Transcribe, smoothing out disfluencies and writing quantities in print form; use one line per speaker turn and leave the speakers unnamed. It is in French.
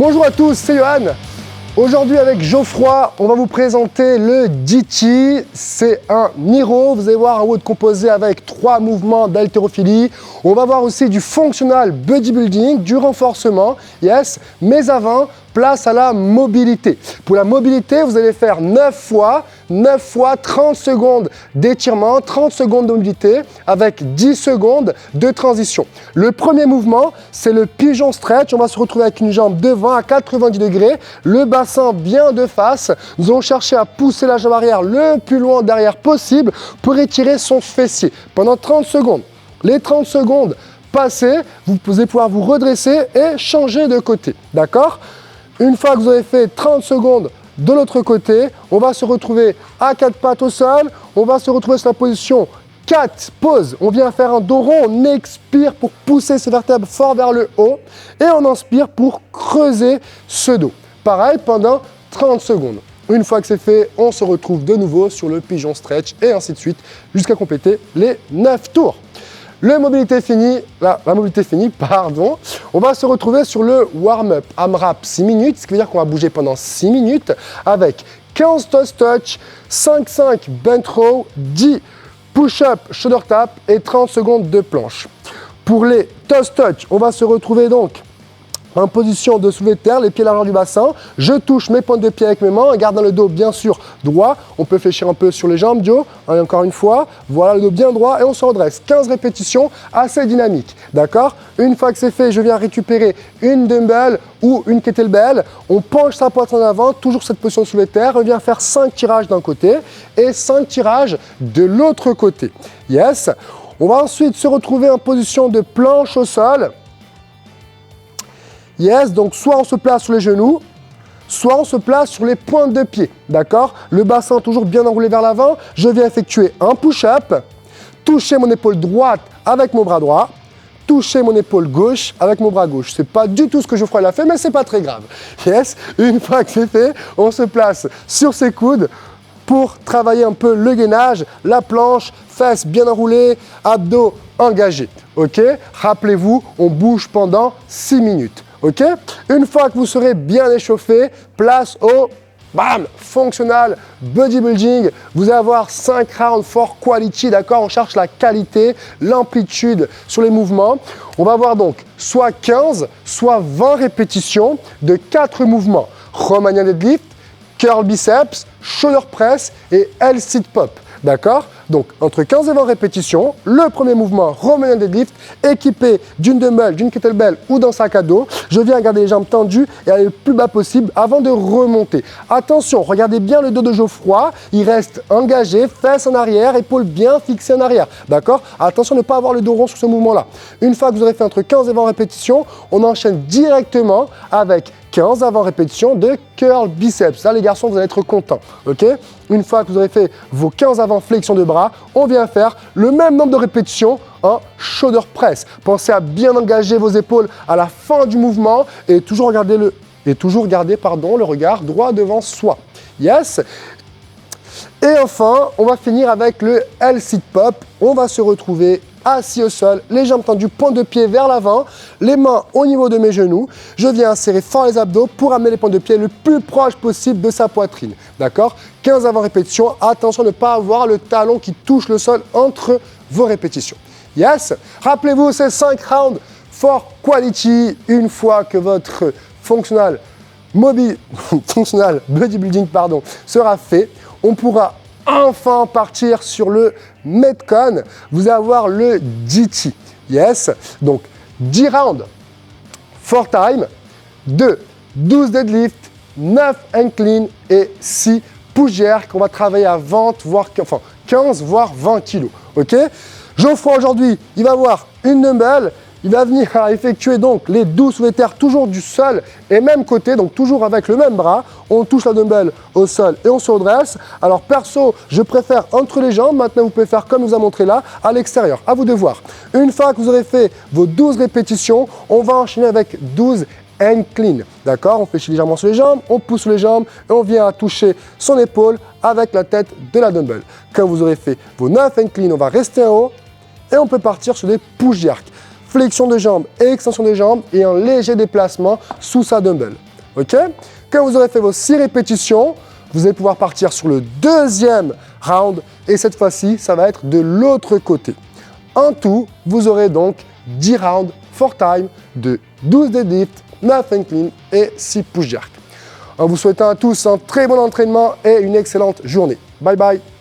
Bonjour à tous, c'est Johan. Aujourd'hui avec Geoffroy, on va vous présenter le DT. C'est un Niro. Vous allez voir un WOD composé avec 3 mouvements d'haltérophilie. On va voir aussi du functional bodybuilding, du renforcement, yes, mais avant, place à la mobilité. Pour la mobilité, vous allez faire 9 fois 30 secondes d'étirement, 30 secondes de mobilité avec 10 secondes de transition. Le premier mouvement, c'est le pigeon stretch. On va se retrouver avec une jambe devant à 90 degrés, le bassin bien de face. Nous allons chercher à pousser la jambe arrière le plus loin derrière possible pour étirer son fessier pendant 30 secondes. Les 30 secondes passées, vous allez pouvoir vous redresser et changer de côté. D'accord ? Une fois que vous avez fait 30 secondes de l'autre côté, on va se retrouver à 4 pattes au sol. On va se retrouver sur la position 4, pause. On vient faire un dos rond, on expire pour pousser ses vertèbres fort vers le haut et on inspire pour creuser ce dos. Pareil pendant 30 secondes. Une fois que c'est fait, on se retrouve de nouveau sur le pigeon stretch et ainsi de suite jusqu'à compléter les 9 tours. La mobilité finie, pardon. On va se retrouver sur le warm-up AMRAP 6 minutes, ce qui veut dire qu'on va bouger pendant 6 minutes avec 15 toes touch, 5-5 bent row, 10 push-up shoulder tap et 30 secondes de planche. Pour les toes touch, on va se retrouver donc en position de soulevé de terre, les pieds à l'arrière du bassin. Je touche mes pointes de pied avec mes mains en gardant le dos bien sûr droit. On peut fléchir un peu sur les jambes, Joe. Encore une fois, voilà le dos bien droit et on se redresse. 15 répétitions assez dynamiques, d'accord? Une fois que c'est fait, je viens récupérer une dumbbell ou une kettlebell. On penche sa poitrine en avant, toujours cette position de soulevé de terre. On vient faire 5 tirages d'un côté et 5 tirages de l'autre côté. Yes. On va ensuite se retrouver en position de planche au sol. Yes, donc soit on se place sur les genoux, soit on se place sur les pointes de pied, d'accord? Le bassin toujours bien enroulé vers l'avant. Je viens effectuer un push-up, toucher mon épaule droite avec mon bras droit, toucher mon épaule gauche avec mon bras gauche. C'est pas du tout ce que Geoffroy l'a fait, mais c'est pas très grave. Yes, une fois que c'est fait, on se place sur ses coudes pour travailler un peu le gainage, la planche, fesses bien enroulées, abdos engagés. Ok? Rappelez-vous, on bouge pendant 6 minutes. Ok? Une fois que vous serez bien échauffé, place au bam, functional bodybuilding. Vous allez avoir 5 rounds for quality, d'accord? On cherche la qualité, l'amplitude sur les mouvements. On va avoir donc soit 15, soit 20 répétitions de 4 mouvements. Romanian deadlift, curl biceps, shoulder press et L-sit pop. D'accord? Donc, entre 15 et 20 répétitions, le premier mouvement, Romanian deadlift, équipé d'une dumbbell, d'une kettlebell ou d'un sac à dos. Je viens garder les jambes tendues et aller le plus bas possible avant de remonter. Attention, regardez bien le dos de Geoffroy. Il reste engagé, fesses en arrière, épaules bien fixées en arrière. D'accord? Attention de ne pas avoir le dos rond sur ce mouvement-là. Une fois que vous aurez fait entre 15 et 20 répétitions, on enchaîne directement avec 15 à 20 répétitions de curl biceps. Là, les garçons, vous allez être contents. Ok? Une fois que vous aurez fait vos 15 à 20 flexions de bras, on vient faire le même nombre de répétitions en shoulder press. Pensez à bien engager vos épaules à la fin du mouvement et toujours garder le regard droit devant soi. Yes? Et enfin, on va finir avec le L-sit pop. On va se retrouver assis au sol, les jambes tendues, pointe de pied vers l'avant, les mains au niveau de mes genoux. Je viens insérer fort les abdos pour amener les pointes de pied le plus proche possible de sa poitrine. D'accord? 15 à 20 répétitions. Attention de ne pas avoir le talon qui touche le sol entre vos répétitions. Yes? Rappelez-vous, c'est 5 rounds for quality. Une fois que votre functional bodybuilding sera fait, on pourra enfin partir sur le Metcon. Vous allez avoir le DT. Yes. Donc 10 rounds for time, 12 deadlift, 9 incline et 6 push jerk. On va travailler à 15 voire 20 kilos. Ok? Geoffroy aujourd'hui, il va avoir une dumbbell. Il va venir effectuer donc les 12 soulevés de terre toujours du sol et même côté, donc toujours avec le même bras. On touche la dumbbell au sol et on se redresse. Alors perso, je préfère entre les jambes. Maintenant, vous pouvez faire comme je vous ai montré là, à l'extérieur. À vous de voir. Une fois que vous aurez fait vos 12 répétitions, on va enchaîner avec 12 incline. D'accord? On fléchit légèrement sur les jambes, on pousse les jambes et on vient à toucher son épaule avec la tête de la dumbbell. Quand vous aurez fait vos 9 inclines, on va rester en haut et on peut partir sur des push jerk. Flexion de jambes et extension des jambes et un léger déplacement sous sa dumbbell. ok? Quand vous aurez fait vos 6 répétitions, vous allez pouvoir partir sur le deuxième round et cette fois-ci, ça va être de l'autre côté. En tout, vous aurez donc 10 rounds for time de 12 deadlifts, 9 inclines et 6 push jerk. En vous souhaitant à tous un très bon entraînement et une excellente journée. Bye bye!